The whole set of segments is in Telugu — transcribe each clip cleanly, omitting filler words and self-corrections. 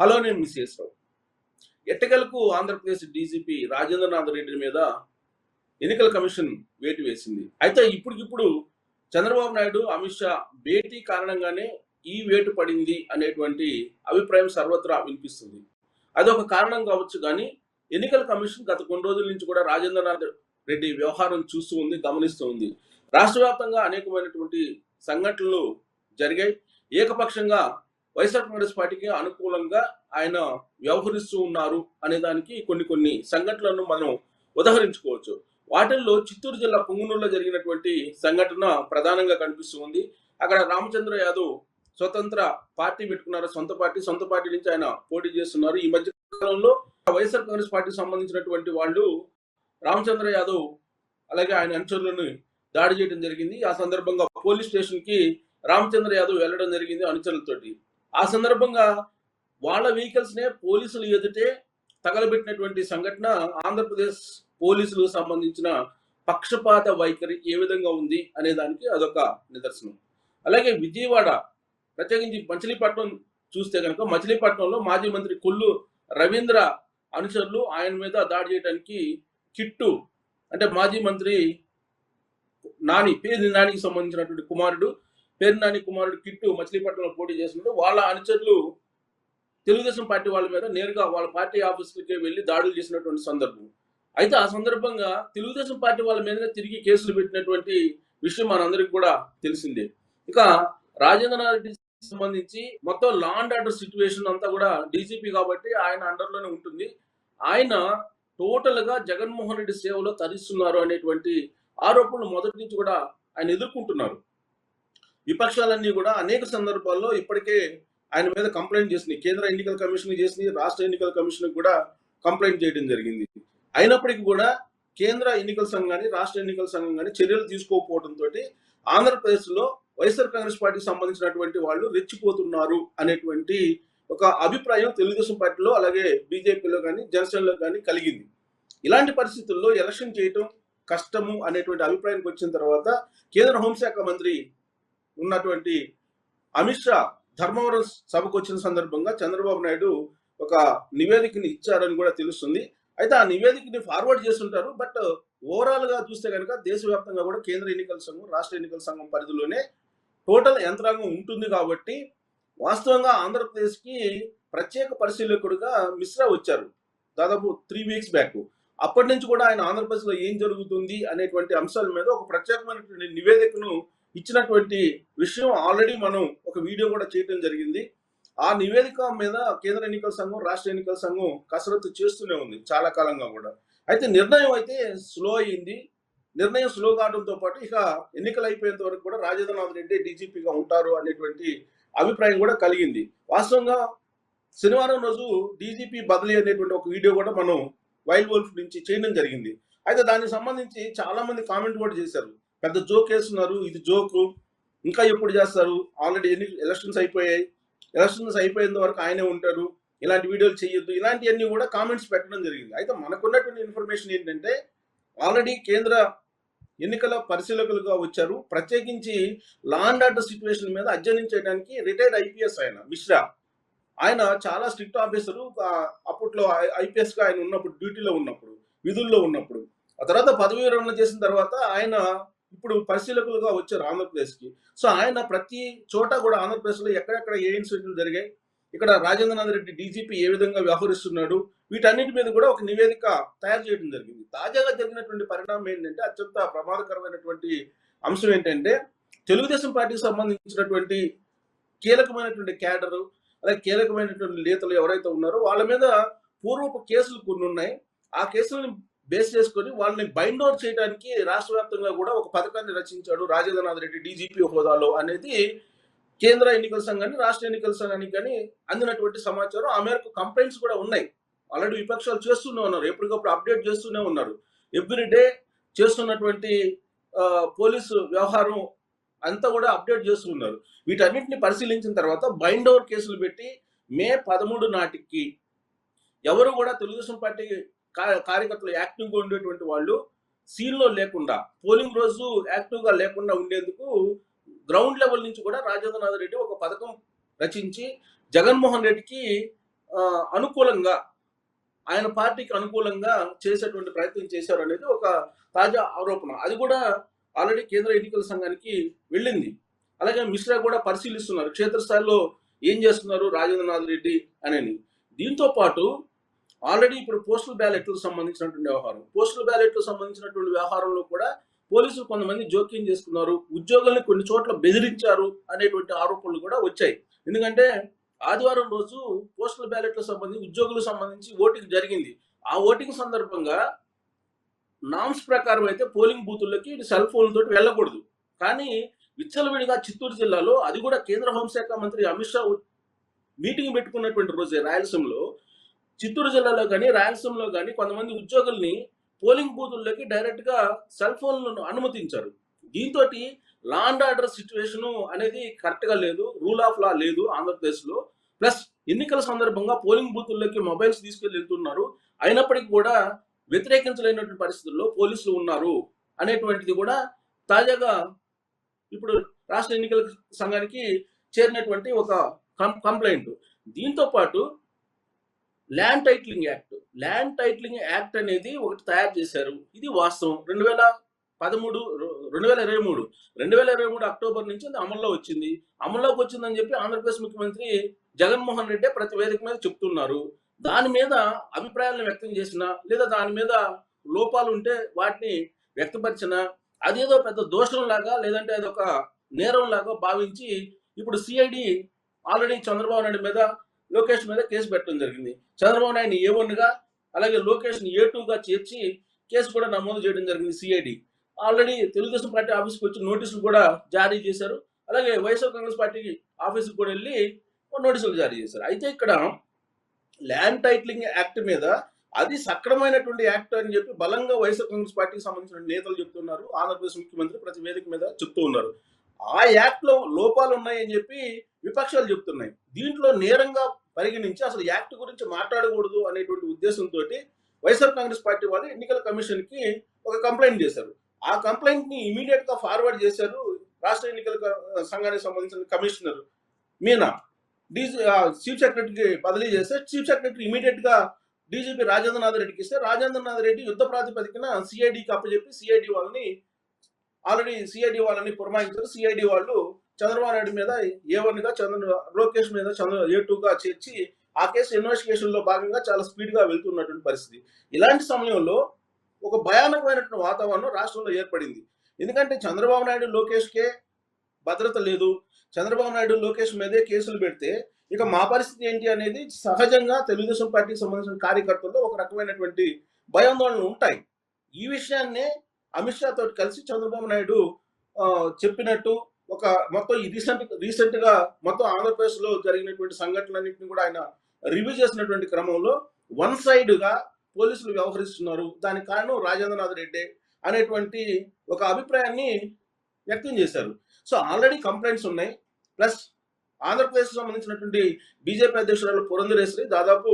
హలో, నేను మిస్ రావు. ఎట్టకేలకు ఆంధ్రప్రదేశ్ డీజీపీ రాజేంద్రనాథ్ రెడ్డి మీద ఎన్నికల కమిషన్ వేటు వేసింది. అయితే ఇప్పటికిప్పుడు చంద్రబాబు నాయుడు, అమిత్ షా భేటీ కారణంగానే ఈ వేటు పడింది అనేటువంటి అభిప్రాయం సర్వత్రా వినిపిస్తుంది. అదొక కారణం కావచ్చు కానీ ఎన్నికల కమిషన్ గత కొన్ని రోజుల నుంచి కూడా రాజేంద్రనాథ్ రెడ్డి వ్యవహారం చూస్తూ ఉంది, గమనిస్తూ ఉంది. రాష్ట్ర వ్యాప్తంగా అనేకమైనటువంటి సంఘటనలు జరిగాయి. ఏకపక్షంగా వైఎస్ఆర్ కాంగ్రెస్ పార్టీకి అనుకూలంగా ఆయన వ్యవహరిస్తూ ఉన్నారు అనే దానికి కొన్ని సంఘటనలను మనం ఉదాహరించుకోవచ్చు. వాటిల్లో చిత్తూరు జిల్లా పుంగనూరులో జరిగినటువంటి సంఘటన ప్రధానంగా కనిపిస్తూ ఉంది. అక్కడ రామచంద్ర యాదవ్ స్వతంత్ర పార్టీ పెట్టుకున్నారు, సొంత పార్టీ నుంచి ఆయన పోటీ చేస్తున్నారు. ఈ మధ్య కాలంలో వైఎస్ఆర్ కాంగ్రెస్ పార్టీకి సంబంధించినటువంటి వాళ్ళు రామచంద్ర యాదవ్ అలాగే ఆయన అనుచరులను దాడి చేయడం జరిగింది. ఆ సందర్భంగా పోలీస్ స్టేషన్ కి రామచంద్ర యాదవ్ వెళ్లడం జరిగింది అనుచరులతోటి. ఆ సందర్భంగా వాళ్ళ వెహికల్స్ నే పోలీసులు ఎదుటే తగలబెట్టినటువంటి సంఘటన ఆంధ్రప్రదేశ్ పోలీసులకు సంబంధించిన పక్షపాత వైఖరి ఏ విధంగా ఉంది అనే దానికి అదొక నిదర్శనం. అలాగే విజయవాడ, ప్రత్యేకించి మచిలీపట్నం చూస్తే కనుక మచిలీపట్నంలో మాజీ మంత్రి కొల్లు రవీంద్ర అనుచరులు ఆయన మీద దాడి చేయడానికి కిట్టు అంటే మాజీ మంత్రి పేరు నానికి సంబంధించినటువంటి పేరు నాని కుమారుడు కిట్టు మచిలీపట్నంలో పోటీ చేస్తున్నారు. వాళ్ళ అనుచరులు తెలుగుదేశం పార్టీ వాళ్ళ మీద నేరుగా వాళ్ళ పార్టీ ఆఫీసులకే వెళ్ళి దాడులు చేసినటువంటి సందర్భం. అయితే ఆ సందర్భంగా తెలుగుదేశం పార్టీ వాళ్ళ మీద తిరిగి కేసులు పెట్టినటువంటి విషయం మనందరికి కూడా తెలిసిందే. ఇక రాజేంద్రనాథ్ రెడ్డి సంబంధించి మొత్తం లా అండ్ ఆర్డర్ సిచ్యువేషన్ అంతా కూడా డీజీపీ కాబట్టి ఆయన అండర్లోనే ఉంటుంది. ఆయన టోటల్ గా జగన్మోహన్ రెడ్డి సేవలో తరిస్తున్నారు అనేటువంటి ఆరోపణలు మొదటి నుంచి కూడా ఆయన ఎదుర్కొంటున్నారు. విపక్షాలన్నీ కూడా అనేక సందర్భాల్లో ఇప్పటికే ఆయన మీద కంప్లైంట్ చేసినాయి. కేంద్ర ఎన్నికల కమిషన్ చేసినాయి, రాష్ట్ర ఎన్నికల కమిషన్ కూడా కంప్లైంట్ చేయడం జరిగింది. అయినప్పటికీ కూడా కేంద్ర ఎన్నికల సంఘం కానీ రాష్ట్ర ఎన్నికల సంఘం కానీ చర్యలు తీసుకోకపోవడంతో ఆంధ్రప్రదేశ్ లో వైఎస్ఆర్ కాంగ్రెస్ పార్టీకి సంబంధించినటువంటి వాళ్ళు రెచ్చిపోతున్నారు అనేటువంటి ఒక అభిప్రాయం తెలుగుదేశం పార్టీలో అలాగే బీజేపీలో కానీ జనసేనలో కానీ కలిగింది. ఇలాంటి పరిస్థితుల్లో ఎలక్షన్ చేయటం కష్టము అనేటువంటి అభిప్రాయానికి వచ్చిన తర్వాత కేంద్ర హోంశాఖ మంత్రి ఉన్నటువంటి అమిత్ షా ధర్మవరం సభకు వచ్చిన సందర్భంగా చంద్రబాబు నాయుడు ఒక నివేదికని ఇచ్చారని కూడా తెలుస్తుంది. అయితే ఆ నివేదికని ఫార్వర్డ్ చేస్తుంటారు. బట్ ఓవరాల్ గా చూస్తే కనుక దేశవ్యాప్తంగా కూడా కేంద్ర ఎన్నికల సంఘం, రాష్ట్ర ఎన్నికల సంఘం పరిధిలోనే టోటల్ యంత్రాంగం ఉంటుంది కాబట్టి వాస్తవంగా ఆంధ్రప్రదేశ్ కి ప్రత్యేక పరిశీలకుడుగా మిశ్రా వచ్చారు దాదాపు 3 వీక్స్ బ్యాక్. అప్పటి నుంచి కూడా ఆయన ఆంధ్రప్రదేశ్ లో ఏం జరుగుతుంది అనేటువంటి అంశాల మీద ఒక ప్రత్యేకమైనటువంటి నివేదికను ఇచ్చినటువంటి విషయం ఆల్రెడీ మనం ఒక వీడియో కూడా చేయడం జరిగింది. ఆ నివేదిక మీద కేంద్ర ఎన్నికల సంఘం, రాష్ట్ర ఎన్నికల సంఘం కసరత్తు చేస్తూనే ఉంది చాలా కాలంగా కూడా. అయితే నిర్ణయం అయితే స్లో అయింది. నిర్ణయం స్లో కావడంతో పాటు ఇక ఎన్నికలు అయిపోయేంత వరకు కూడా రాజేంద్రనాథ్ రెడ్డి డీజీపీగా ఉంటారు అనేటువంటి అభిప్రాయం కూడా కలిగింది. వాస్తవంగా శనివారం రోజు డీజీపీ బదిలీ అనేటువంటి ఒక వీడియో కూడా మనం వైల్డ్ వోల్ఫ్ నుంచి చేయడం జరిగింది. అయితే దానికి సంబంధించి చాలా మంది కామెంట్ కూడా చేశారు. పెద్ద జోక్ వేస్తున్నారు, ఇది జోకు, ఇంకా ఎప్పుడు చేస్తారు, ఆల్రెడీ ఎలక్షన్స్ అయిపోయాయి, ఎలక్షన్స్ అయిపోయేంత వరకు ఆయనే ఉంటారు, ఇలాంటి వీడియోలు చేయొద్దు, ఇలాంటివన్నీ కూడా కామెంట్స్ పెట్టడం జరిగింది. అయితే మనకున్నటువంటి ఇన్ఫర్మేషన్ ఏంటంటే ఆల్రెడీ కేంద్ర ఎన్నికల పరిశీలకులుగా వచ్చారు. ప్రత్యేకించి లా అండ్ ఆర్డర్ సిచ్యువేషన్ మీద అధ్యయనం చేయడానికి రిటైర్డ్ ఐపీఎస్ ఆయన మిశ్రా. ఆయన చాలా స్ట్రిక్ట్ ఆఫీసరు. అప్పట్లో ఐపీఎస్ గా ఆయన ఉన్నప్పుడు, డ్యూటీలో ఉన్నప్పుడు, విధుల్లో ఉన్నప్పుడు, ఆ తర్వాత పదవి విరమణ చేసిన తర్వాత ఆయన ఇప్పుడు పరిశీలకులుగా వచ్చారు ఆంధ్రప్రదేశ్ కి. సో ఆయన ప్రతి చోట కూడా ఆంధ్రప్రదేశ్ లో ఎక్కడెక్కడ ఏ ఇన్సిడెంట్లు జరిగాయి, ఇక్కడ రాజేంద్రనాథ్ రెడ్డి డీజీపీ ఏ విధంగా వ్యవహరిస్తున్నాడు, వీటన్నిటి మీద కూడా ఒక నివేదిక తయారు చేయడం జరిగింది. తాజాగా జరిగినటువంటి పరిణామం ఏంటంటే అత్యంత ప్రమాదకరమైనటువంటి అంశం ఏంటంటే తెలుగుదేశం పార్టీకి సంబంధించినటువంటి కీలకమైనటువంటి క్యాడరు అలాగే కీలకమైనటువంటి నేతలు ఎవరైతే ఉన్నారో వాళ్ళ మీద పూర్వపు కేసులు కొన్ని ఉన్నాయి. ఆ కేసులను బేస్ చేసుకొని వాళ్ళని బైండ్ అవుట్ చేయడానికి రాష్ట్ర వ్యాప్తంగా కూడా ఒక పథకాన్ని రచించాడు రాజేంద్రనాథ్ రెడ్డి డీజీపీ హోదాలో అనేది కేంద్ర ఎన్నికల సంఘాన్ని, రాష్ట్ర ఎన్నికల సంఘానికి కానీ అందినటువంటి సమాచారం. ఆ మేరకు కంప్లైంట్స్ కూడా ఉన్నాయి. ఆల్రెడీ విపక్షాలు చేస్తూనే ఉన్నారు, ఎప్పటికప్పుడు అప్డేట్ చేస్తూనే ఉన్నారు. ఎవ్రీడే చేస్తున్నటువంటి పోలీసు వ్యవహారం అంతా కూడా అప్డేట్ చేస్తూ ఉన్నారు. వీటన్నిటిని పరిశీలించిన తర్వాత బైండ్ ఓవర్ కేసులు పెట్టి మే 13 నాటికి ఎవరు కూడా తెలుగుదేశం పార్టీ కార్యకర్తలు యాక్టివ్గా ఉండేటువంటి వాళ్ళు సీన్లో లేకుండా, పోలింగ్ రోజు యాక్టివ్గా లేకుండా ఉండేందుకు గ్రౌండ్ లెవెల్ నుంచి కూడా రాజేంద్రనాథ్ రెడ్డి ఒక పథకం రచించి జగన్మోహన్ రెడ్డికి అనుకూలంగా ఆయన పార్టీకి అనుకూలంగా చేసేటువంటి ప్రయత్నం చేశారు అనేది ఒక తాజా ఆరోపణ. అది కూడా ఆల్రెడీ కేంద్ర ఎన్నికల సంఘానికి వెళ్ళింది. అలాగే మిశ్రా కూడా పరిశీలిస్తున్నారు క్షేత్రస్థాయిలో ఏం చేస్తున్నారు రాజేంద్రనాథ్ రెడ్డి అని. దీంతో పాటు ఆల్రెడీ ఇప్పుడు పోస్టల్ బ్యాలెట్లకు సంబంధించినటువంటి వ్యవహారం, పోస్టల్ బ్యాలెట్లకు సంబంధించినటువంటి వ్యవహారంలో కూడా పోలీసులు కొంతమంది జోక్యం చేసుకున్నారు, ఉద్యోగుల్ని కొన్ని చోట్ల బెదిరించారు అనేటువంటి ఆరోపణలు కూడా వచ్చాయి. ఎందుకంటే ఆదివారం రోజు పోస్టల్ బ్యాలెట్లకు సంబంధించి ఉద్యోగులకు సంబంధించి ఓటింగ్ జరిగింది. ఆ ఓటింగ్ సందర్భంగా నామ్స్ ప్రకారం అయితే పోలింగ్ బూతుల్లోకి సెల్ ఫోన్లతోటి వెళ్ళకూడదు. కానీ విచ్చలవిడిగా చిత్తూరు జిల్లాలో, అది కూడా కేంద్ర హోంశాఖ మంత్రి అమిత్ షా మీటింగ్ పెట్టుకున్నటువంటి రోజే రాయలసీమలో, చిత్తూరు జిల్లాలో కానీ రాయలసీమలో కానీ కొంతమంది ఉద్యోగుల్ని పోలింగ్ బూతుల్లోకి డైరెక్ట్గా సెల్ ఫోన్లను అనుమతించారు. దీంతో లా అండ్ ఆర్డర్ సిచ్యువేషన్ అనేది కరెక్ట్గా లేదు, రూల్ ఆఫ్ లా లేదు ఆంధ్రప్రదేశ్లో. ప్లస్ ఎన్నికల సందర్భంగా పోలింగ్ బూతుల్లోకి మొబైల్స్ తీసుకెళ్లి వెళ్తున్నారు, అయినప్పటికీ కూడా వ్యతిరేకించలేనటువంటి పరిస్థితుల్లో పోలీసులు ఉన్నారు అనేటువంటిది కూడా తాజాగా ఇప్పుడు రాష్ట్ర ఎన్నికల సంఘానికి చేరినటువంటి ఒక కంప్లైంట్. దీంతో పాటు ల్యాండ్ టైటిలింగ్ యాక్ట్ అనేది ఒకటి తయారు చేశారు. ఇది వాస్తవం. 2023 అక్టోబర్ నుంచి అది అమల్లోకి వచ్చిందని చెప్పి ఆంధ్రప్రదేశ్ ముఖ్యమంత్రి జగన్మోహన్ రెడ్డి ప్రతి వేదిక మీద చెప్తున్నారు. దాని మీద అభిప్రాయాలను వ్యక్తం చేసిన, లేదా దాని మీద లోపాలు ఉంటే వాటిని వ్యక్తపరిచిన, అదేదో పెద్ద దోషం లాగా లేదంటే అదొక నేరం లాగా భావించి ఇప్పుడు సిఐడి ఆల్రెడీ చంద్రబాబు నాయుడు మీద, లోకేష్ మీద కేసు పెట్టడం జరిగింది. చంద్రబాబు నాయుడిని A1గా అలాగే లోకేష్ని A2గా చేర్చి కేసు కూడా నమోదు చేయడం జరిగింది సిఐడి. ఆల్రెడీ తెలుగుదేశం పార్టీ ఆఫీస్కి వచ్చి నోటీసులు కూడా జారీ చేశారు. అలాగే వైఎస్ఆర్ కాంగ్రెస్ పార్టీ ఆఫీస్కి కూడా వెళ్ళి నోటీసులు జారీ చేశారు. అయితే ఇక్కడ ల్యాండ్ టైటిలింగ్ యాక్ట్ మీద అది సక్రమైనటువంటి యాక్ట్ అని చెప్పి బలంగా వైఎస్ఆర్ కాంగ్రెస్ పార్టీకి సంబంధించిన నేతలు చెప్తున్నారు. ఆంధ్రప్రదేశ్ ముఖ్యమంత్రి ప్రతి వేదిక మీద చెప్తూ ఉన్నారు. ఆ యాక్ట్ లో లోపాలు ఉన్నాయని చెప్పి విపక్షాలు చెప్తున్నాయి. దీంట్లో నేరంగా పరిగణించి అసలు యాక్ట్ గురించి మాట్లాడకూడదు అనేటువంటి ఉద్దేశంతో వైఎస్ఆర్ కాంగ్రెస్ పార్టీ వాళ్ళు ఎన్నికల కమిషన్ కి ఒక కంప్లైంట్ చేశారు. ఆ కంప్లైంట్ ని ఇమీడియట్ గా ఫార్వర్డ్ చేశారు రాష్ట్ర ఎన్నికల సంఘానికి సంబంధించిన కమిషనర్ మీనా. చీఫ్ సెక్రటరీకి బదిలీ చేస్తే చీఫ్ సెక్రటరీ ఇమీడియట్ గా డీజీపీ రాజేంద్రనాథ్ రెడ్డికి ఇస్తే రాజేంద్రనాథ్ రెడ్డి యుద్ధ ప్రాతిపదికన సిఐడికి అప్పచెప్పి సిఐడి వాళ్ళని పురమాయించారు. సిఐడి వాళ్ళు చంద్రబాబు నాయుడు మీద A1గా, లోకేష్ మీద A2గా చేర్చి ఆ కేసు ఇన్వెస్టిగేషన్ లో భాగంగా చాలా స్పీడ్ గా వెళ్తున్నటువంటి పరిస్థితి. ఇలాంటి సమయంలో ఒక భయానకమైనటువంటి వాతావరణం రాష్ట్రంలో ఏర్పడింది. ఎందుకంటే చంద్రబాబు నాయుడు లోకేష్కే భద్రత లేదు, చంద్రబాబు నాయుడు లోకేష్ మీదే కేసులు పెడితే ఇక మా పరిస్థితి ఏంటి అనేది సహజంగా తెలుగుదేశం పార్టీకి సంబంధించిన కార్యకర్తల్లో ఒక రకమైనటువంటి భయాందోళనలు ఉంటాయి. ఈ విషయాన్నే అమిత్ షా తోటి కలిసి చంద్రబాబు నాయుడు చెప్పినట్టు ఒక మొత్తం ఈ రీసెంట్ గా మొత్తం ఆంధ్రప్రదేశ్ లో జరిగినటువంటి సంఘటనలన్నింటినీ కూడా ఆయన రివ్యూ చేసినటువంటి క్రమంలో వన్ సైడ్ గా పోలీసులు వ్యవహరిస్తున్నారు, దానికి కారణం రాజేంద్రనాథ్ రెడ్డి అనేటువంటి ఒక అభిప్రాయాన్ని వ్యక్తం చేశారు. సో ఆల్రెడీ కంప్లైంట్స్ ఉన్నాయి. ప్లస్ ఆంధ్రప్రదేశ్ సంబంధించినటువంటి బీజేపీ అధ్యక్షురాలు పురంధరేశ్వరి దాదాపు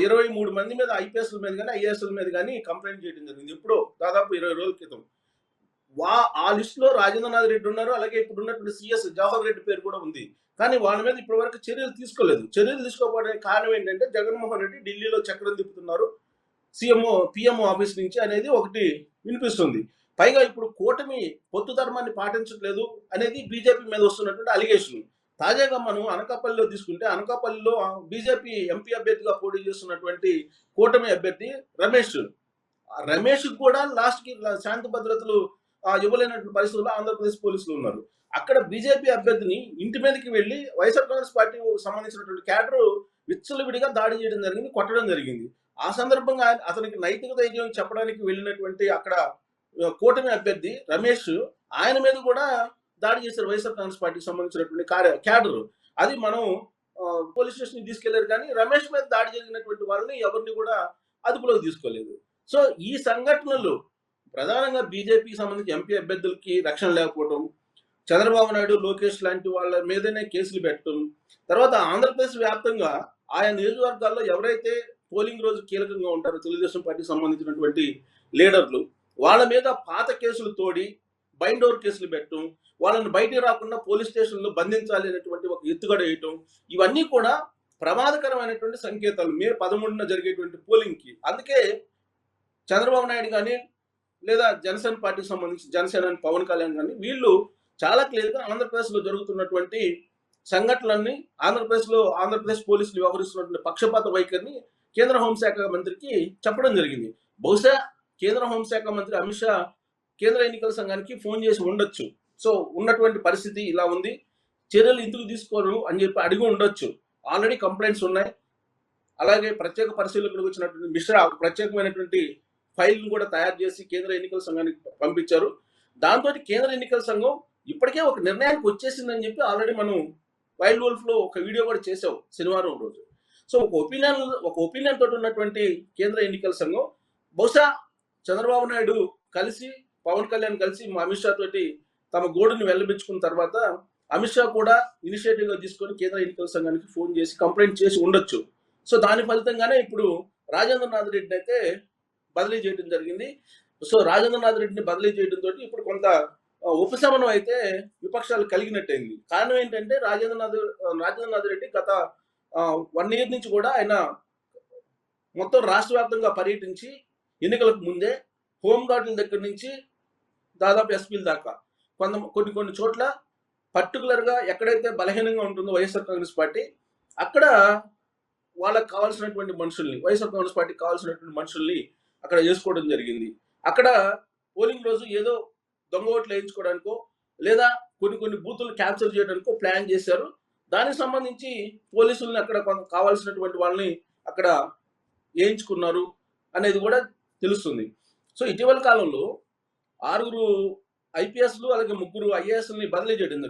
23 మంది మీద ఐపీఎస్ల మీద కానీ ఐఏఎస్ల మీద కానీ కంప్లైంట్ చేయడం జరిగింది. ఎప్పుడో దాదాపు 20 రోజుల క్రితం. ఆ లిస్ట్ లో రాజేంద్రనాథ్ రెడ్డి ఉన్నారు, అలాగే ఇప్పుడు ఉన్నటువంటి సిఎస్ జవహర్ రెడ్డి పేరు కూడా ఉంది. కానీ వాళ్ళ మీద ఇప్పటి వరకు చర్యలు తీసుకోలేదు. చర్యలు తీసుకోకపోవడానికి కారణం ఏంటంటే జగన్మోహన్ రెడ్డి ఢిల్లీలో చక్రం తిప్పుతున్నారు పిఎంఓ ఆఫీస్ నుంచి అనేది ఒకటి వినిపిస్తుంది. పైగా ఇప్పుడు కూటమి పొత్తు ధర్మాన్ని పాటించట్లేదు అనేది బీజేపీ మీద వస్తున్నటువంటి అలిగేషన్. తాజాగా మనం అనకాపల్లిలో తీసుకుంటే, అనకాపల్లిలో బీజేపీ ఎంపీ అభ్యర్థిగా పోటీ చేస్తున్నటువంటి కూటమి అభ్యర్థి రమేష్ కూడా లాస్ట్ కి శాంతి భద్రతలు ఇవ్వలేనటువంటి పరిస్థితుల్లో ఆంధ్రప్రదేశ్ పోలీసులు ఉన్నారు. అక్కడ బీజేపీ అభ్యర్థిని ఇంటి మీదకి వెళ్లి వైఎస్ఆర్ కాంగ్రెస్ పార్టీ సంబంధించినటువంటి క్యాడర్ విచ్చలవిడిగా దాడి చేయడం జరిగింది, కొట్టడం జరిగింది. ఆ సందర్భంగా అతనికి నైతిక ధైర్యం చెప్పడానికి వెళ్ళినటువంటి అక్కడ కూటమి అభ్యర్థి రమేష్, ఆయన మీద కూడా దాడి చేశారు వైఎస్ఆర్ కాంగ్రెస్ పార్టీకి సంబంధించినటువంటి క్యాడర్. అది మనం పోలీస్ స్టేషన్ తీసుకెళ్లారు, కానీ రమేష్ మీద దాడి జరిగినటువంటి వాళ్ళని ఎవరిని కూడా అదుపులోకి తీసుకోలేదు. సో ఈ సంఘటనలు ప్రధానంగా బీజేపీకి సంబంధించి ఎంపీ అభ్యర్థులకి రక్షణ లేకపోవడం, చంద్రబాబు నాయుడు లోకేష్ లాంటి వాళ్ళ మీదనే కేసులు పెట్టడం, తర్వాత ఆంధ్రప్రదేశ్ వ్యాప్తంగా ఆయా నియోజకవర్గాల్లో ఎవరైతే పోలింగ్ రోజు కీలకంగా ఉంటారో తెలుగుదేశం పార్టీకి సంబంధించినటువంటి లీడర్లు, వాళ్ళ మీద పాత కేసులు తోడి బైండోర్ కేసులు పెట్టడం, వాళ్ళని బయటికి రాకుండా పోలీస్ స్టేషన్లో బంధించాలి అనేటువంటి ఒక ఎత్తుగడ వేయటం, ఇవన్నీ కూడా ప్రమాదకరమైనటువంటి సంకేతాలు మే 13న జరిగేటువంటి పోలింగ్కి. అందుకే చంద్రబాబు నాయుడు కానీ లేదా జనసేన పార్టీకి సంబంధించి జనసేన పవన్ కళ్యాణ్ కానీ వీళ్ళు చాలా క్లియర్గా ఆంధ్రప్రదేశ్లో జరుగుతున్నటువంటి సంఘటనలన్నీ ఆంధ్రప్రదేశ్ పోలీసులు వ్యవహరిస్తున్నటువంటి పక్షపాత వైఖరిని కేంద్ర హోంశాఖ మంత్రికి చెప్పడం జరిగింది. బహుశా కేంద్ర హోంశాఖ మంత్రి అమిత్ షా కేంద్ర ఎన్నికల సంఘానికి ఫోన్ చేసి ఉండొచ్చు. సో ఉన్నటువంటి పరిస్థితి ఇలా ఉంది, చర్యలు ఎందుకు తీసుకోరు అని చెప్పి అడిగి ఉండొచ్చు. ఆల్రెడీ కంప్లైంట్స్ ఉన్నాయి. అలాగే ప్రత్యేక పరిశీలకుడికి వచ్చినటువంటి మిశ్రా ప్రత్యేకమైనటువంటి ఫైల్ను కూడా తయారు చేసి కేంద్ర ఎన్నికల సంఘానికి పంపించారు. దాంతో కేంద్ర ఎన్నికల సంఘం ఇప్పటికే ఒక నిర్ణయానికి వచ్చేసిందని చెప్పి ఆల్రెడీ మనం వైల్డ్ వోల్ఫ్లో ఒక వీడియో కూడా చేసాం శనివారం రోజు. సో ఒక ఒపీనియన్ తోటి ఉన్నటువంటి కేంద్ర ఎన్నికల సంఘం బహుశా చంద్రబాబు నాయుడు కలిసి పవన్ కళ్యాణ్ కలిసి మా అమిత్ షా తోటి తమ గోడుని వెళ్ళబించుకున్న తర్వాత అమిత్ షా కూడా ఇనిషియేటివ్గా తీసుకొని కేంద్ర ఎన్నికల సంఘానికి ఫోన్ చేసి కంప్లైంట్ చేసి ఉండొచ్చు. సో దాని ఫలితంగానే ఇప్పుడు రాజేంద్రనాథ్ రెడ్డిని అయితే బదిలీ చేయడం జరిగింది. సో రాజేంద్రనాథ్ రెడ్డిని బదిలీ చేయడంతో ఇప్పుడు కొంత ఉపశమనం అయితే విపక్షాలు కలిగినట్టయింది. కారణం ఏంటంటే రాజేంద్రనాథ్ రెడ్డి గత 1 year నుంచి కూడా ఆయన మొత్తం రాష్ట్ర వ్యాప్తంగా పర్యటించి ఎన్నికలకు ముందే హోంగార్డుల దగ్గర నుంచి దాదాపు ఎస్పీల దాకా కొన్ని చోట్ల పర్టికులర్గా ఎక్కడైతే బలహీనంగా ఉంటుందో వైఎస్ఆర్ కాంగ్రెస్ పార్టీ అక్కడ వాళ్ళకి కావాల్సినటువంటి మనుషుల్ని వైఎస్ఆర్ కాంగ్రెస్ పార్టీకి కావాల్సినటువంటి మనుషుల్ని అక్కడ చేసుకోవడం జరిగింది. అక్కడ పోలింగ్ రోజు ఏదో దొంగ ఓట్లు వేయించుకోవడానికో లేదా కొన్ని బూతులు క్యాప్చర్ చేయడానికో ప్లాన్ చేశారు. దానికి సంబంధించి పోలీసుల్ని అక్కడ కావాల్సినటువంటి వాళ్ళని అక్కడ వేయించుకున్నారు అనేది కూడా తెలుస్తుంది. సో ఇటీవల కాలంలో 6 IPSలు అలాగే 3 IASని బదిలీ చేయడం జరిగింది.